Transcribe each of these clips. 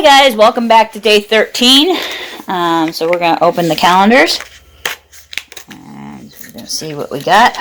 Hi guys, welcome back to day 13. So we're going to open the calendars and we're going to see what we got.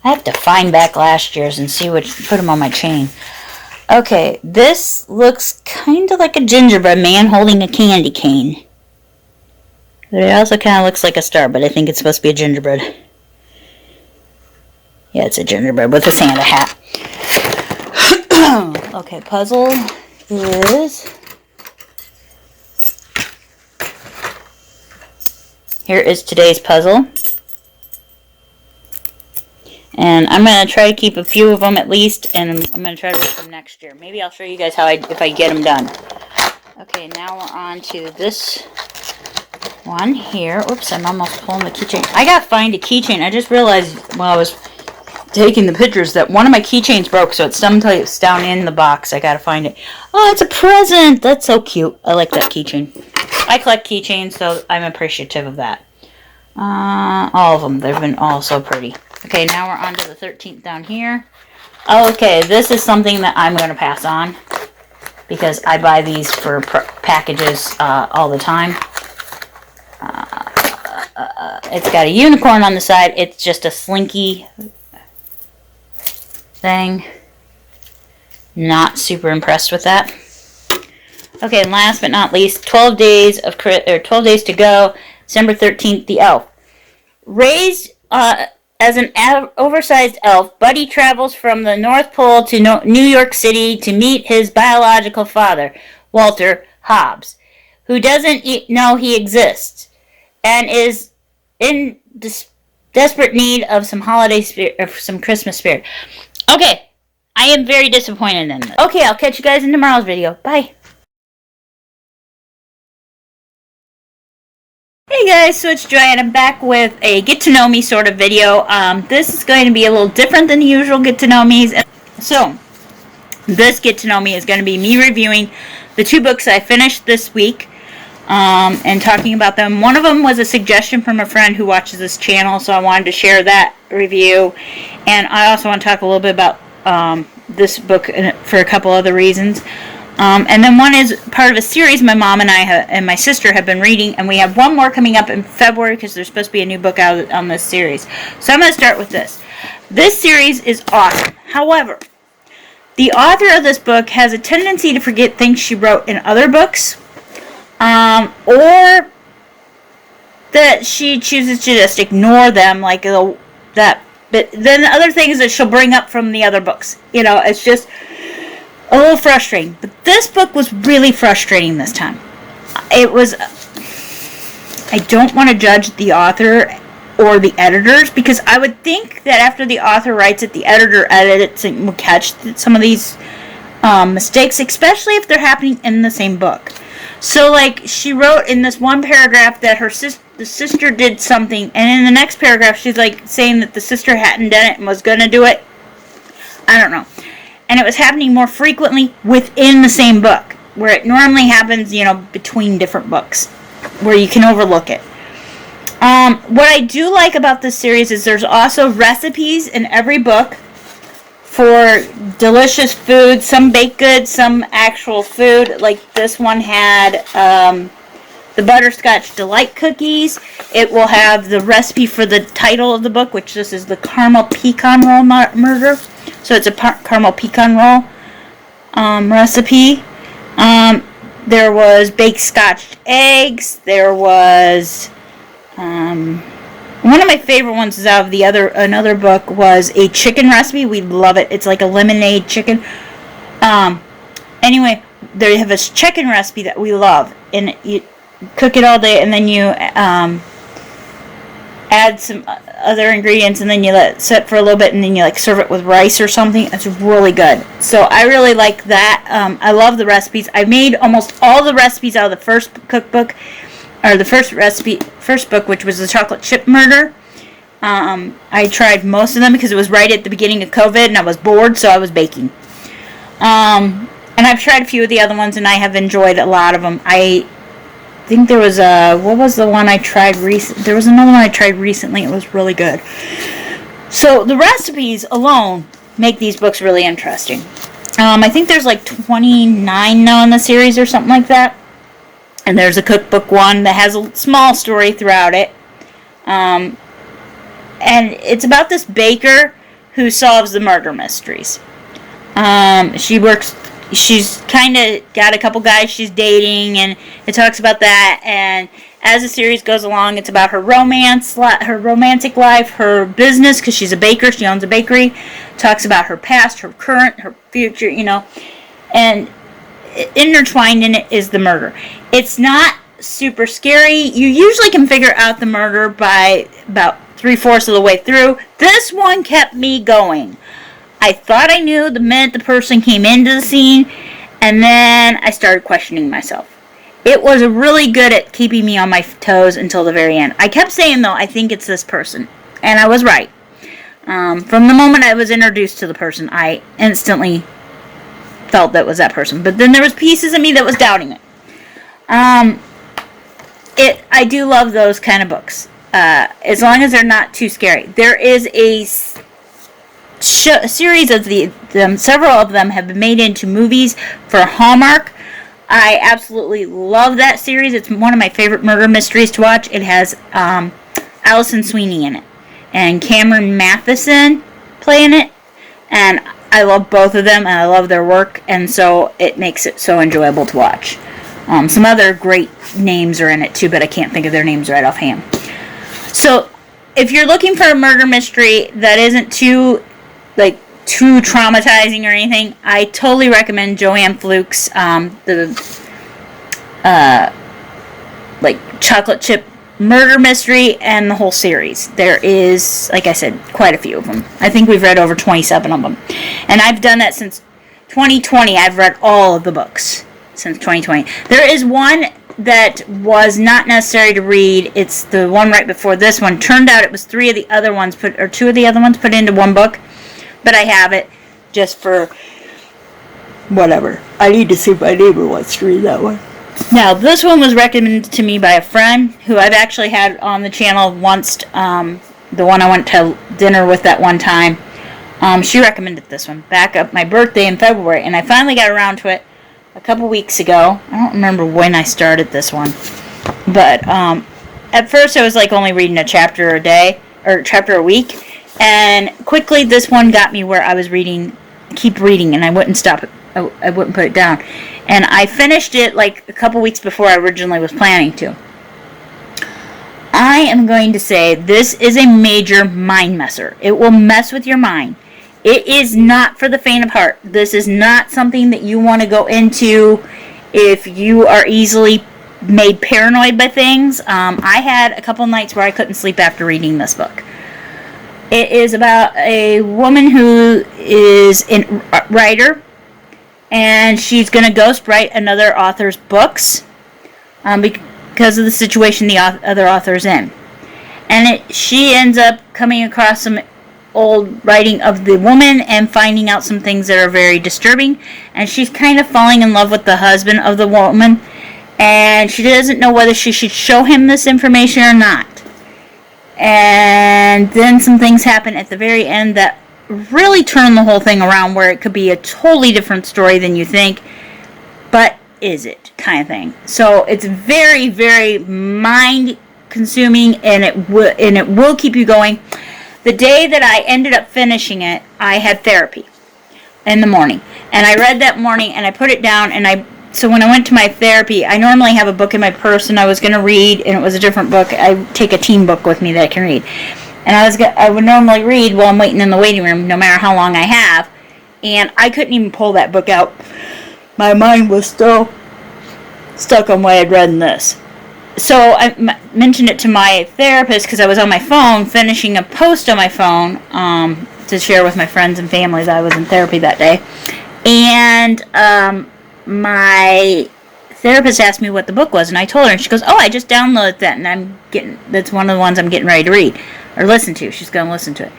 I have to find back last year's and see which, put them on my chain. Okay, this looks kind of like a gingerbread man holding a candy cane. But it also kind of looks like a star, but I think it's supposed to be a gingerbread. Yeah, it's a gingerbread with a Santa hat. Okay, puzzle is... Here is today's puzzle. And I'm going to try to keep a few of them at least, and I'm going to try to work them next year. Maybe I'll show you guys how if I get them done. Okay, now we're on to this one here. Oops, I'm almost pulling the keychain. I got to find a keychain. I just realized while I was taking the pictures that one of my keychains broke, so it's someplace down in the box. I gotta find it. Oh, it's a present! That's so cute. I like that keychain. I collect keychains, so I'm appreciative of that. All of them. They've been all so pretty. Okay, now we're on to the 13th down here. Okay, this is something that I'm going to pass on because I buy these for packages all the time. It's got a unicorn on the side. It's just a slinky thing. Not super impressed with that. Okay, and last but not least, 12 days to go. December 13th, the elf. Raised as an oversized elf, Buddy travels from the North Pole to New York City to meet his biological father, Walter Hobbs, who doesn't know he exists and is in desperate need of some holiday spirit, or some Christmas spirit. Okay, I am very disappointed in this. Okay, I'll catch you guys in tomorrow's video. Bye. Hey guys, so it's Joy and I'm back with a get to know me sort of video. This is going to be a little different than the usual get to know me's. So, this get to know me is going to be me reviewing the 2 books I finished this week and talking about them. One of them was a suggestion from a friend who watches this channel, so I wanted to share that review. And I also want to talk a little bit about this book for a couple other reasons. And then one is part of a series my mom and I and my sister have been reading, and we have one more coming up in February because there's supposed to be a new book out on this series. So I'm going to start with this. This series is awesome. However, the author of this book has a tendency to forget things she wrote in other books, or that she chooses to just ignore them, like that. But then other things that she'll bring up from the other books. You know, it's just a little frustrating. But this book was really frustrating this time. It was... I don't want to judge the author or the editors, because I would think that after the author writes it, the editor edits and will catch some of these mistakes, especially if they're happening in the same book. So, like, she wrote in this one paragraph that the sister did something, and in the next paragraph she's, like, saying that the sister hadn't done it and was going to do it. I don't know. And it was happening more frequently within the same book, where it normally happens, you know, between different books, where you can overlook it. What I do like about this series is there's also recipes in every book for delicious food, some baked goods, some actual food. Like this one had the Butterscotch Delight cookies. It will have the recipe for the title of the book, which this is the Caramel Pecan Roll Murder. So it's a caramel pecan roll recipe. There was baked scotched eggs. There was one of my favorite ones is out of another book was a chicken recipe. We love it. It's like a lemonade chicken. Anyway, they have this chicken recipe that we love, and you cook it all day, and then you add some other ingredients, and then you let it set for a little bit, and then you like serve it with rice or something. It's really good. So I really like that. I love the recipes. I made almost all the recipes out of the first cookbook, or the first book, which was the chocolate chip murder. I tried most of them because it was right at the beginning of COVID, and I was bored, so I was baking. And I've tried a few of the other ones, and I have enjoyed a lot of them. I think there was what was the one I tried recently? There was another one I tried recently. It was really good. So the recipes alone make these books really interesting. I think there's like 29 now in the series or something like that. And there's a cookbook one that has a small story throughout it. And it's about this baker who solves the murder mysteries. She's kind of got a couple guys she's dating, and it talks about that. And as the series goes along, it's about her romantic life, her business, because she's a baker, she owns a bakery. Talks about her past, her current, her future, and intertwined in it is the murder. It's not super scary. You usually can figure out the murder by about 3/4 of the way through. This one kept me going. I thought I knew the minute the person came into the scene, and then I started questioning myself. It was really good at keeping me on my toes until the very end. I kept saying, though, I think it's this person. And I was right. From the moment I was introduced to the person, I instantly felt that was that person. But then there was pieces of me that was doubting it. I do love those kind of books. As long as they're not too scary. There is a series of them. Several of them have been made into movies for Hallmark. I absolutely love that series. It's one of my favorite murder mysteries to watch. It has Alison Sweeney in it and Cameron Matheson playing it, and I love both of them, and I love their work, and so it makes it so enjoyable to watch. Some other great names are in it too, but I can't think of their names right offhand. So if you're looking for a murder mystery that isn't too traumatizing or anything, I totally recommend Joanne Fluke's chocolate chip murder mystery and the whole series. There is, like I said, quite a few of them. I think we've read over 27 of them, and I've done that since 2020. I've read all of the books since 2020. There is one that was not necessary to read. It's the one right before this one. Turned out it was two of the other ones put into one book. But I have it just for whatever. I need to see if my neighbor wants to read that one. Now, this one was recommended to me by a friend who I've actually had on the channel once. The one I went to dinner with that one time. She recommended this one back up my birthday in February, and I finally got around to it a couple weeks ago. I don't remember when I started this one, but at first I was only reading a chapter a day or chapter a week. And quickly, this one got me where I was keep reading, and I wouldn't stop it. I wouldn't put it down. And I finished it a couple weeks before I originally was planning to. I am going to say this is a major mind messer. It will mess with your mind. It is not for the faint of heart. This is not something that you want to go into if you are easily made paranoid by things. I had a couple nights where I couldn't sleep after reading this book. It is about a woman who is a writer, and she's going to ghostwrite another author's books because of the situation the other author's in. And she ends up coming across some old writing of the woman and finding out some things that are very disturbing. And she's kind of falling in love with the husband of the woman, and she doesn't know whether she should show him this information or not. And then some things happen at the very end that really turn the whole thing around, where it could be a totally different story than you think, but is it kind of thing. So it's very, very mind consuming, and it will keep you going. The day that I ended up finishing it, I had therapy in the morning, and I read that morning, and I put it down, and so when I went to my therapy, I normally have a book in my purse, and I was going to read, and it was a different book. I take a team book with me that I can read. And I would normally read while I'm waiting in the waiting room, no matter how long I have. And I couldn't even pull that book out. My mind was still stuck on what I'd read in this. So I mentioned it to my therapist because I was on my phone, finishing a post on my phone to share with my friends and family that I was in therapy that day. And my therapist asked me what the book was, and I told her, and she goes, "Oh, I just downloaded that, and that's one of the ones I'm getting ready to read or listen to." She's going to listen to it.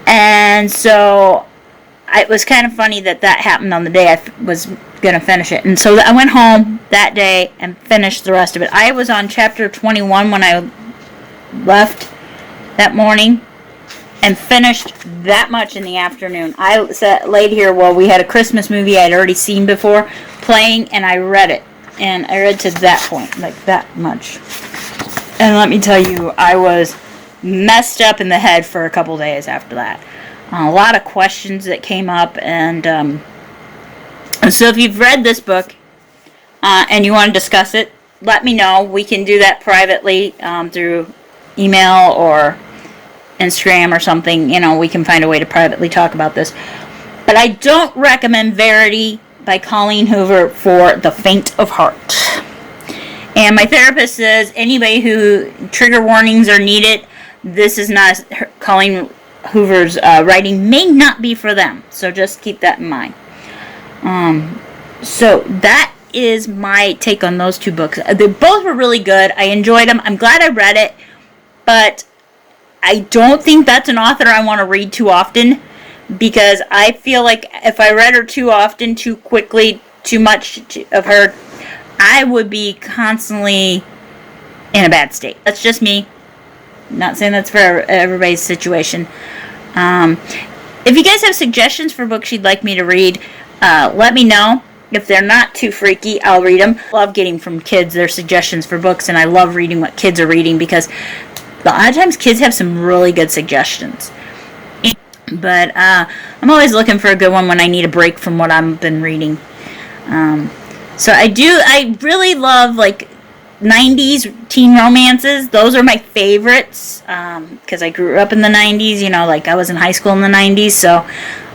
And so it was kind of funny that happened on the day I was going to finish it. And so I went home that day and finished the rest of it. I was on chapter 21 when I left that morning, and finished that much in the afternoon. I laid here while we had a Christmas movie I'd already seen before playing, and I read it. And I read to that point, like that much. And let me tell you, I was messed up in the head for a couple days after that. A lot of questions that came up, and so if you've read this book and you want to discuss it, let me know. We can do that privately through email or Instagram or something. You know, we can find a way to privately talk about this. But I don't recommend Verity by Colleen Hoover for the faint of heart. And my therapist says anybody who trigger warnings are needed, this is not Colleen Hoover's writing may not be for them. So just keep that in mind. So that is my take on those two books. They both were really good. I enjoyed them. I'm glad I read it. But I don't think that's an author I want to read too often, because I feel like if I read her too often, too quickly, too much of her, I would be constantly in a bad state. That's just me. Not saying that's for everybody's situation. If you guys have suggestions for books you'd like me to read, let me know. If they're not too freaky, I'll read them. I love getting from kids their suggestions for books, and I love reading what kids are reading, because a lot of times kids have some really good suggestions. But I'm always looking for a good one when I need a break from what I've been reading. So I really love like 90s teen romances. Those are my favorites, because I grew up in the 90s, you know, like I was in high school in the 90s, so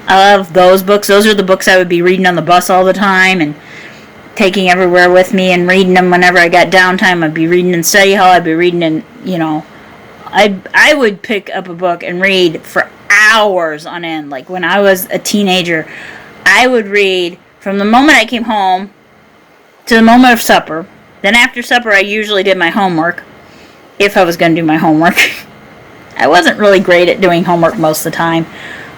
I love those books. Those are the books I would be reading on the bus all the time and taking everywhere with me and reading them whenever I got downtime. I'd be reading in study hall. I'd be reading in, you know, I would pick up a book and read for hours on end. Like when I was a teenager, I would read from the moment I came home to the moment of supper. Then after supper, I usually did my homework, if I was going to do my homework. I wasn't really great at doing homework most of the time.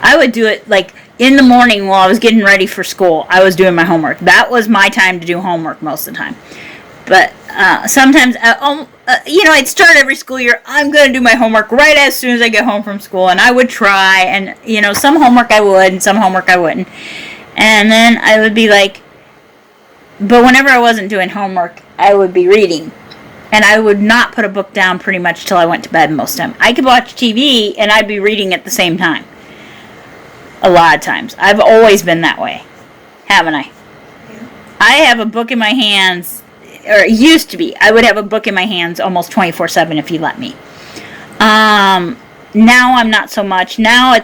I would do it like in the morning while I was getting ready for school. I was doing my homework. That was my time to do homework most of the time. But sometimes, you know, I'd start every school year, I'm going to do my homework right as soon as I get home from school. And I would try, and, you know, some homework I would, and some homework I wouldn't. And then I would be like, but whenever I wasn't doing homework, I would be reading. And I would not put a book down pretty much till I went to bed most of the time. I could watch TV, and I'd be reading at the same time. A lot of times. I've always been that way. Haven't I? Yeah. I have a book in my hands, or it used to be. I would have a book in my hands almost 24/7 if you let me. Now I'm not so much. Now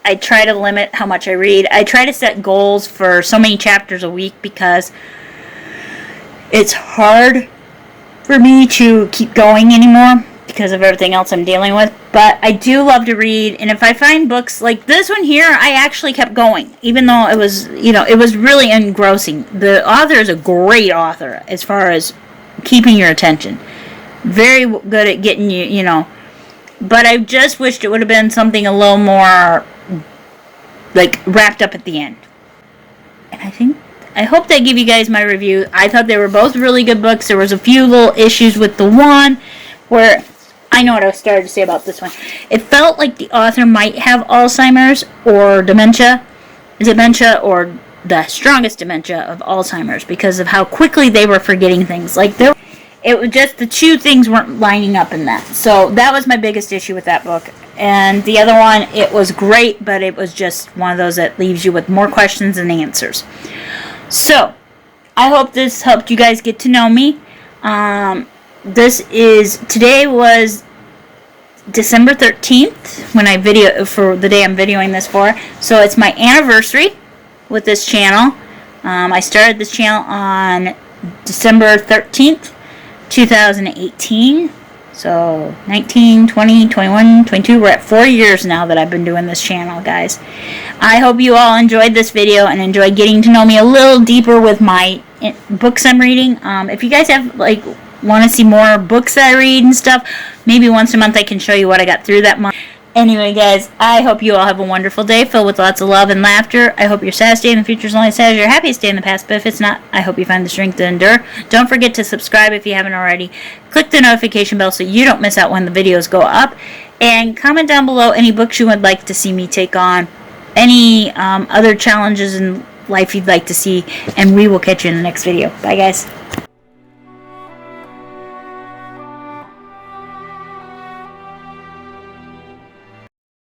I try to limit how much I read. I try to set goals for so many chapters a week, because it's hard for me to keep going anymore because of everything else I'm dealing with. But I do love to read, and if I find books like this one here, I actually kept going, even though it was, you know, it was really engrossing. The author is a great author as far as keeping your attention. Very good at getting you, you know. But I just wished it would have been something a little more, like, wrapped up at the end. And I hope they give you guys my review. I thought they were both really good books. There was a few little issues with the one where, I know what I started to say about this one. It felt like the author might have Alzheimer's or dementia, or the strongest dementia of Alzheimer's, because of how quickly they were forgetting things. Like, it was just the two things weren't lining up in that. So that was my biggest issue with that book. And the other one, it was great, but it was just one of those that leaves you with more questions than answers. So, I hope this helped you guys get to know me. Today was December 13th when for the day I'm videoing this for. So it's my anniversary with this channel. I started this channel on December 13th, 2018. So 19, 20, 21, 22, we're at 4 years now that I've been doing this channel, guys. I hope you all enjoyed this video and enjoyed getting to know me a little deeper with my books I'm reading. If you guys have, like, want to see more books I read and stuff, maybe once a month I can show you what I got through that month. Anyway, guys, I hope you all have a wonderful day filled with lots of love and laughter. I hope your saddest day in the future is only as sad as your happiest day in the past, but if it's not, I hope you find the strength to endure. Don't forget to subscribe if you haven't already. Click the notification bell so you don't miss out when the videos go up. And comment down below any books you would like to see me take on, any other challenges in life you'd like to see, and we will catch you in the next video. Bye, guys.